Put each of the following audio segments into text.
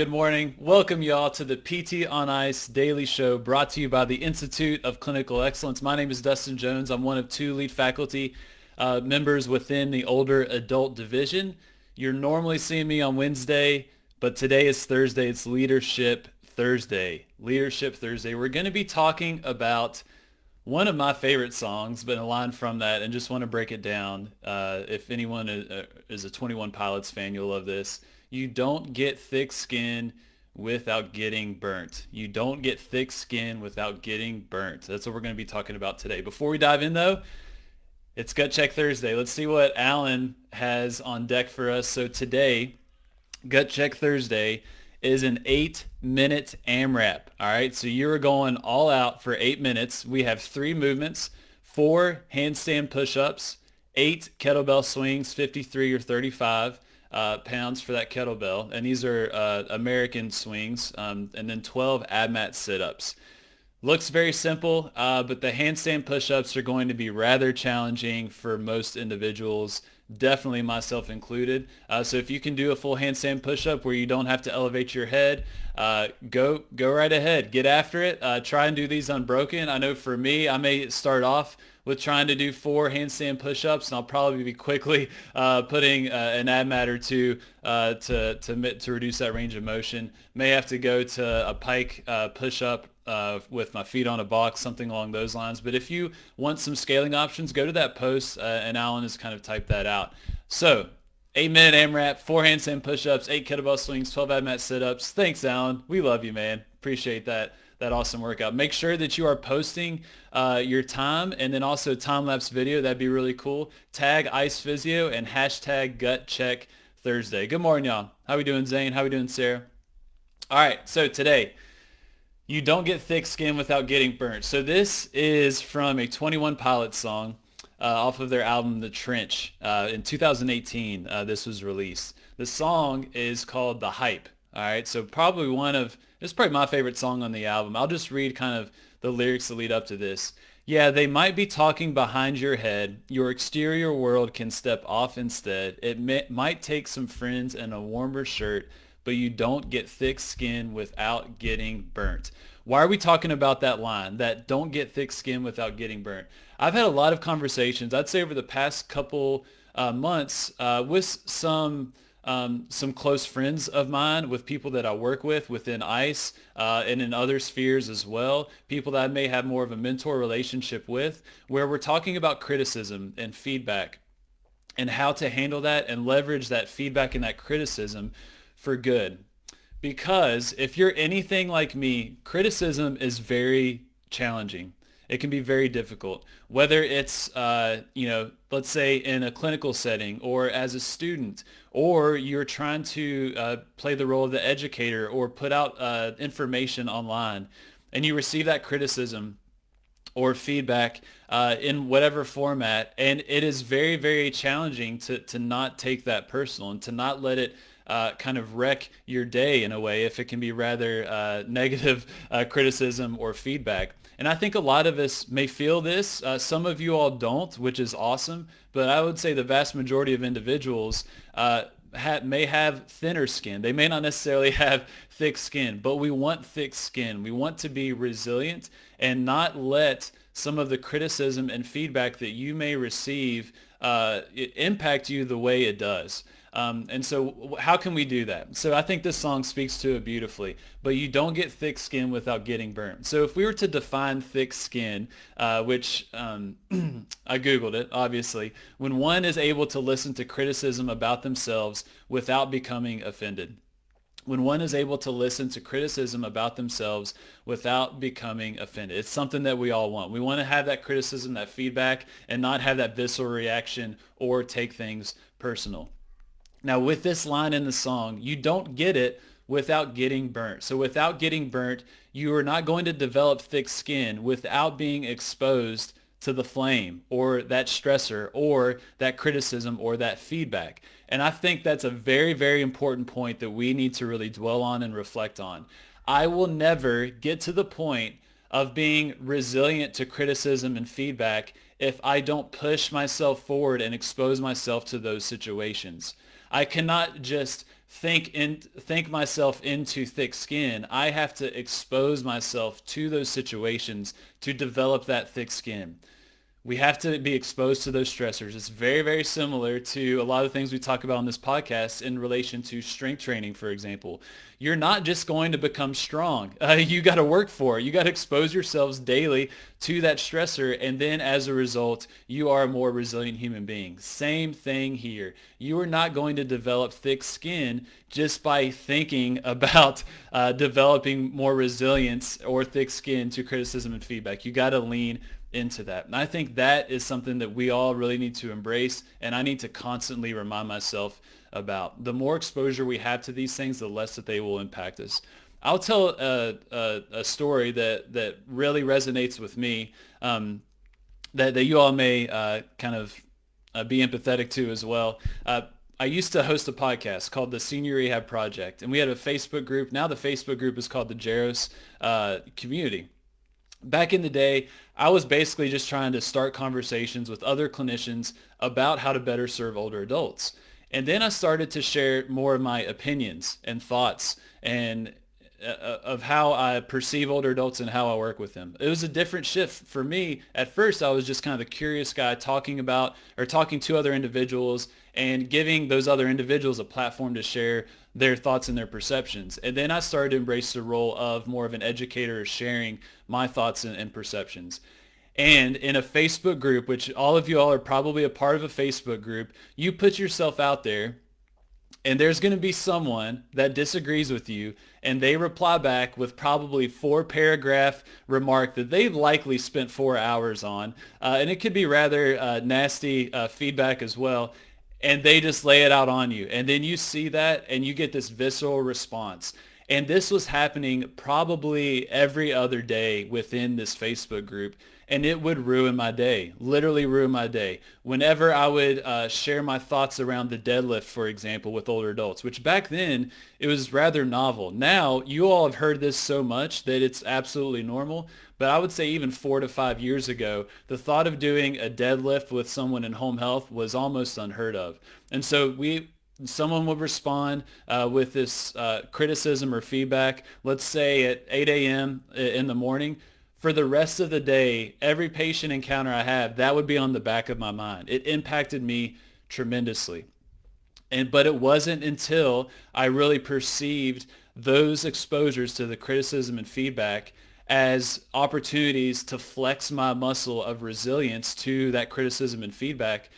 Good morning. Welcome y'all to the PT on Ice Daily Show brought to you by the Institute of Clinical Excellence. My name is Dustin Jones. I'm one of two lead faculty members within the older adult division. You're normally seeing me on Wednesday, but today is Thursday. It's Leadership Thursday. Leadership Thursday. We're going to be talking about one of my favorite songs, but a line from that, and just want to break it down. If anyone is a 21 Pilots fan, you'll love this. You don't get thick skin without getting burnt. You don't get thick skin without getting burnt. That's what we're going to be talking about today. Before we dive in, though, it's Gut Check Thursday. Let's see what Alan has on deck for us. So today, Gut Check Thursday is an 8-minute AMRAP. All right, so you're going all out for 8 minutes. We have 3 movements, 4 handstand push-ups, 8 kettlebell swings, 53 or 35 pounds for that kettlebell. And these are American swings, and then 12 ab mat sit-ups. Looks very simple, but the handstand push-ups are going to be rather challenging for most individuals, definitely myself included. So if you can do a full handstand push-up where you don't have to elevate your head, go right ahead. Get after it. Try and do these unbroken. I know for me, I may start off with trying to do 4 handstand push-ups, and I'll probably be quickly putting an ab mat or two to reduce that range of motion. May have to go to a pike push-up with my feet on a box, something along those lines. But if you want some scaling options, go to that post, and Alan has kind of typed that out. So 8-minute AMRAP, 4 handstand push-ups, 8 kettlebell swings, 12 ab mat sit-ups. Thanks, Alan. We love you, man. Appreciate that awesome workout. Make sure that you are posting your time, and then also time-lapse video. That'd be really cool. Tag Ice Physio and hashtag Gut Check Thursday. Good morning, y'all. How we doing, Zane? How we doing, Sarah? All right, so today, you don't get thick skin without getting burnt. So this is from a 21 Pilots song off of their album The Trench. In 2018, this was released. The song is called The Hype. All right, so it's probably my favorite song on the album. I'll just read kind of the lyrics that lead up to this. Yeah, they might be talking behind your head. Your exterior world can step off instead. It might take some friends and a warmer shirt, but you don't get thick skin without getting burnt. Why are we talking about that line, that don't get thick skin without getting burnt? I've had a lot of conversations, I'd say over the past couple months, with some close friends of mine, with people that I work with within ICE and in other spheres as well, people that I may have more of a mentor relationship with, where we're talking about criticism and feedback and how to handle that and leverage that feedback and that criticism for good. Because if you're anything like me, criticism is very challenging. It can be very difficult, whether it's, let's say in a clinical setting or as a student, or you're trying to play the role of the educator or put out information online, and you receive that criticism or feedback in whatever format, and it is very, very challenging to not take that personal and to not let it kind of wreck your day in a way if it can be rather negative criticism or feedback. And I think a lot of us may feel this. Some of you all don't, which is awesome. But I would say the vast majority of individuals may have thinner skin. They may not necessarily have thick skin, but we want thick skin. We want to be resilient and not let some of the criticism and feedback that you may receive impact you the way it does. And so how can we do that? So I think this song speaks to it beautifully, but you don't get thick skin without getting burnt. So if we were to define thick skin, which I Googled it, obviously, when one is able to listen to criticism about themselves without becoming offended. When one is able to listen to criticism about themselves without becoming offended. It's something that we all want. We want to have that criticism, that feedback, and not have that visceral reaction or take things personal. Now, with this line in the song, you don't get it without getting burnt. So without getting burnt, you are not going to develop thick skin without being exposed to the flame or that stressor or that criticism or that feedback. And I think that's a very, very important point that we need to really dwell on and reflect on. I will never get to the point of being resilient to criticism and feedback if I don't push myself forward and expose myself to those situations. I cannot just think myself into thick skin. I have to expose myself to those situations to develop that thick skin. We have to be exposed to those stressors. It's very, very similar to a lot of things we talk about on this podcast in relation to strength training, for example. You're not just going to become strong. You got to work for it. You got to expose yourselves daily to that stressor. And then as a result, you are a more resilient human being. Same thing here. You are not going to develop thick skin just by thinking about developing more resilience or thick skin to criticism and feedback. You got to lean into that. And I think that is something that we all really need to embrace, and I need to constantly remind myself about. The more exposure we have to these things, the less that they will impact us. I'll tell a story that really resonates with me, that you all may kind of be empathetic to as well. I used to host a podcast called the Senior Rehab Project, and we had a Facebook group. Now the Facebook group is called the Jaros Community. Back in the day, I was basically just trying to start conversations with other clinicians about how to better serve older adults. And then I started to share more of my opinions and thoughts and of how I perceive older adults and how I work with them. It was a different shift for me. At first, I was just kind of the curious guy talking to other individuals and giving those other individuals a platform to share their thoughts and their perceptions. And then I started to embrace the role of more of an educator, sharing my thoughts and perceptions. And in a Facebook group, which all of you all are probably a part of a Facebook group, you put yourself out there, and there's going to be someone that disagrees with you, and they reply back with probably 4-paragraph remark that they've likely spent 4 hours on. And it could be rather nasty feedback as well. And they just lay it out on you. And then you see that and you get this visceral response. And this was happening probably every other day within this Facebook group. And it would ruin my day, literally ruin my day. Whenever I would share my thoughts around the deadlift, for example, with older adults, which back then it was rather novel. Now you all have heard this so much that it's absolutely normal. But I would say even 4 to 5 years ago, the thought of doing a deadlift with someone in home health was almost unheard of. And so someone would respond with this criticism or feedback, let's say at 8 a.m. in the morning. For the rest of the day, every patient encounter I have, that would be on the back of my mind. It impacted me tremendously. But it wasn't until I really perceived those exposures to the criticism and feedback as opportunities to flex my muscle of resilience to that criticism and feedback.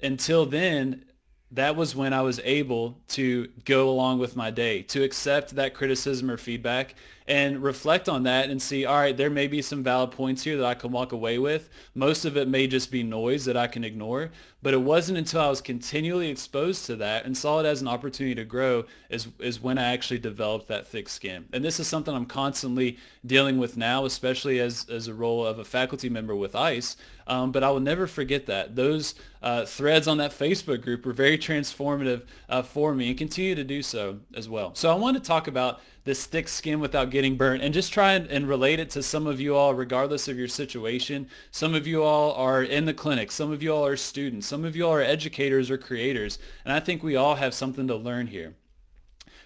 Until then, that was when I was able to go along with my day, to accept that criticism or feedback and reflect on that and see, all right, there may be some valid points here that I can walk away with. Most of it may just be noise that I can ignore. But it wasn't until I was continually exposed to that and saw it as an opportunity to grow is when I actually developed that thick skin. And this is something I'm constantly dealing with now, especially as a role of a faculty member with ICE. But I will never forget that. Those threads on that Facebook group were very transformative for me and continue to do so as well. So I want to talk about this thick skin without getting burnt and just try and relate it to some of you all, regardless of your situation. Some of you all are in the clinic. Some of you all are students. Some of you all are educators or creators. And I think we all have something to learn here.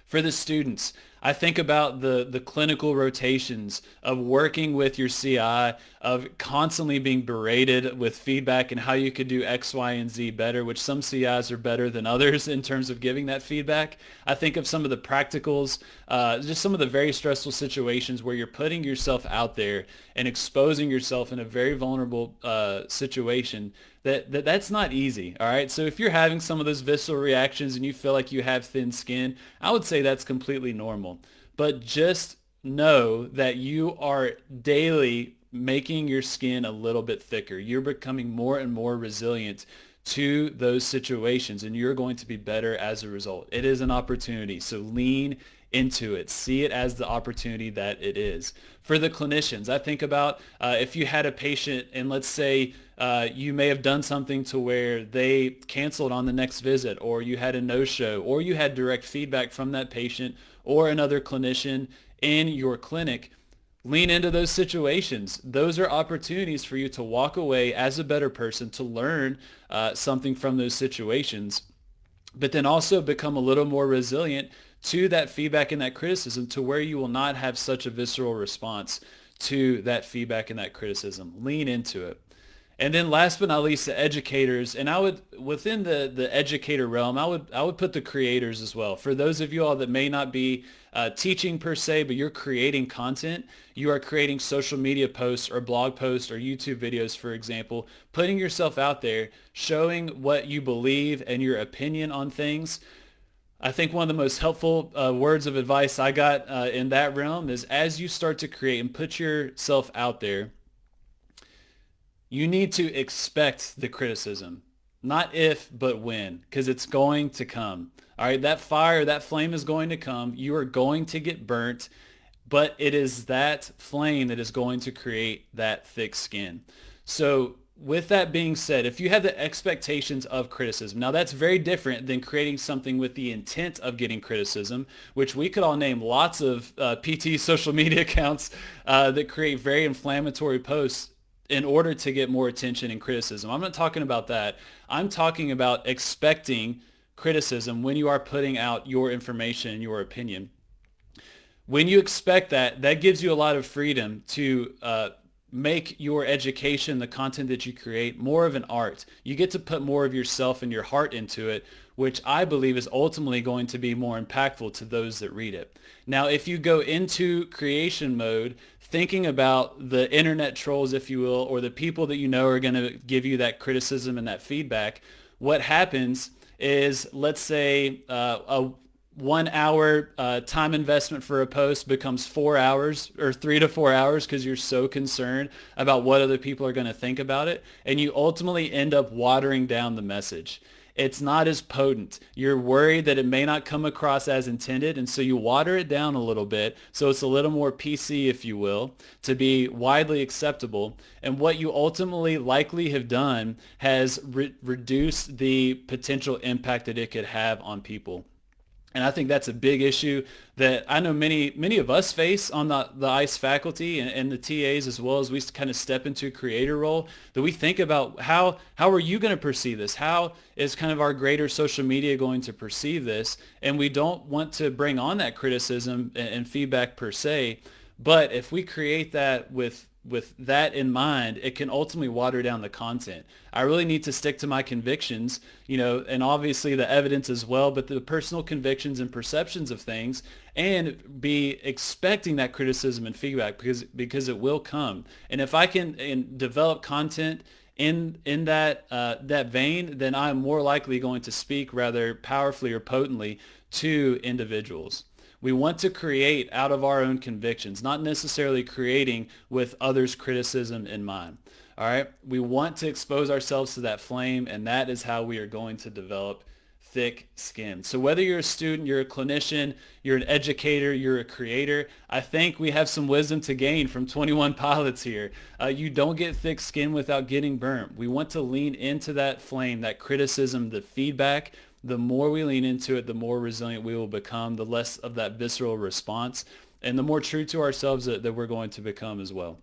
For the students, I think about the clinical rotations of working with your CI, of constantly being berated with feedback and how you could do X, Y, and Z better, which some CIs are better than others in terms of giving that feedback. I think of some of the practicals, just some of the very stressful situations where you're putting yourself out there and exposing yourself in a very vulnerable situation. That's not easy, all right? So if you're having some of those visceral reactions and you feel like you have thin skin, I would say that's completely normal. But just know that you are daily making your skin a little bit thicker. You're becoming more and more resilient to those situations, and you're going to be better as a result. It is an opportunity, so lean into it. See it as the opportunity that it is. For the clinicians, I think about if you had a patient and let's say you may have done something to where they canceled on the next visit, or you had a no-show, or you had direct feedback from that patient or another clinician in your clinic. Lean into those situations. Those are opportunities for you to walk away as a better person, to learn something from those situations. but then also become a little more resilient to that feedback and that criticism, to where you will not have such a visceral response to that feedback and that criticism. Lean into it. And then last but not least, the educators. And I would, within the educator realm, I would put the creators as well. For those of you all that may not be teaching per se, but you're creating content, you are creating social media posts or blog posts or YouTube videos, for example, putting yourself out there, showing what you believe and your opinion on things. I think one of the most helpful words of advice I got in that realm is, as you start to create and put yourself out there, you need to expect the criticism, not if, but when, because it's going to come. All right, that fire, that flame is going to come. You are going to get burnt, but it is that flame that is going to create that thick skin. So with that being said, if you have the expectations of criticism, now that's very different than creating something with the intent of getting criticism, which we could all name lots of PT social media accounts that create very inflammatory posts in order to get more attention and criticism. I'm not talking about that. I'm talking about expecting criticism when you are putting out your information and your opinion. When you expect that, that gives you a lot of freedom to make your education, the content that you create, more of an art. You get to put more of yourself and your heart into it, which I believe is ultimately going to be more impactful to those that read it. Now, if you go into creation mode, thinking about the internet trolls, if you will, or the people that you know are going to give you that criticism and that feedback, what happens is, let's say a 1 hour time investment for a post becomes 4 hours or 3 to 4 hours because you're so concerned about what other people are going to think about it. And you ultimately end up watering down the message. It's not as potent. You're worried that it may not come across as intended, and so you water it down a little bit so it's a little more PC, if you will, to be widely acceptable. And what you ultimately likely have done has reduced the potential impact that it could have on people. And I think that's a big issue that I know many of us face on the ICE faculty and the TAs, as well as we kind of step into a creator role, that we think about how are you going to perceive this? How is kind of our greater social media going to perceive this? And we don't want to bring on that criticism and feedback per se. But if we create that with that in mind, it can ultimately water down the content. I really need to stick to my convictions, and obviously the evidence as well, but the personal convictions and perceptions of things, and be expecting that criticism and feedback because it will come. And if I can develop content in that vein, then I'm more likely going to speak rather powerfully or potently to individuals. We want to create out of our own convictions, not necessarily creating with others' criticism in mind. All right. We want to expose ourselves to that flame, and that is how we are going to develop thick skin. So whether you're a student, you're a clinician, you're an educator, you're a creator, I think we have some wisdom to gain from 21 Pilots here. You don't get thick skin without getting burnt. We want to lean into that flame, that criticism, the feedback. The more we lean into it, the more resilient we will become, the less of that visceral response, and the more true to ourselves that we're going to become as well.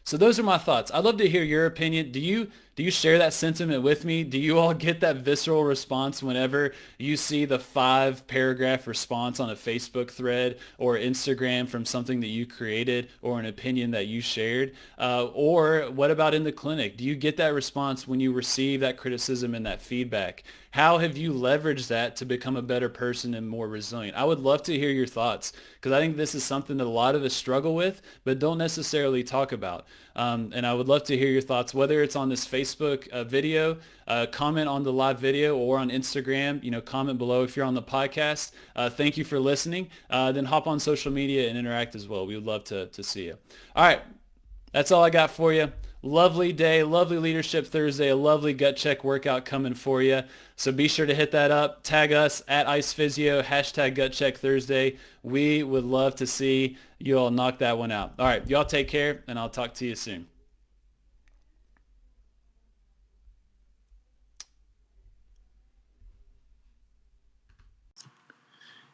So those are my thoughts. I'd love to hear your opinion. Do you share that sentiment with me? Do you all get that visceral response whenever you see the 5-paragraph response on a Facebook thread or Instagram from something that you created or an opinion that you shared? Or what about in the clinic? Do you get that response when you receive that criticism and that feedback? How have you leveraged that to become a better person and more resilient? I would love to hear your thoughts, because I think this is something that a lot of us struggle with but don't necessarily talk about. And I would love to hear your thoughts, whether it's on this Facebook video, comment on the live video, or on Instagram, comment below if you're on the podcast. Thank you for listening. Then hop on social media and interact as well. We would love to see you. All right. That's all I got for you. Lovely day, lovely Leadership Thursday, a lovely gut check workout coming for you. So be sure to hit that up. Tag us at IcePhysio, #GutCheckThursday. We would love to see you all knock that one out. All right, y'all take care, and I'll talk to you soon.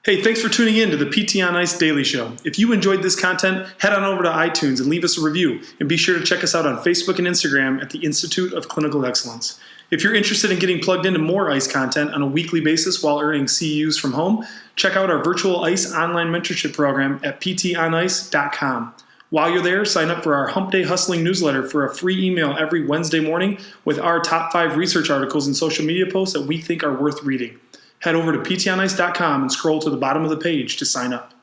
Hey, thanks for tuning in to the PT on Ice Daily Show. If you enjoyed this content, head on over to iTunes and leave us a review. And be sure to check us out on Facebook and Instagram at the Institute of Clinical Excellence. If you're interested in getting plugged into more ICE content on a weekly basis while earning CEUs from home, check out our virtual ICE online mentorship program at ptonice.com. While you're there, sign up for our Hump Day Hustling newsletter for a free email every Wednesday morning with our top 5 research articles and social media posts that we think are worth reading. Head over to ptonice.com and scroll to the bottom of the page to sign up.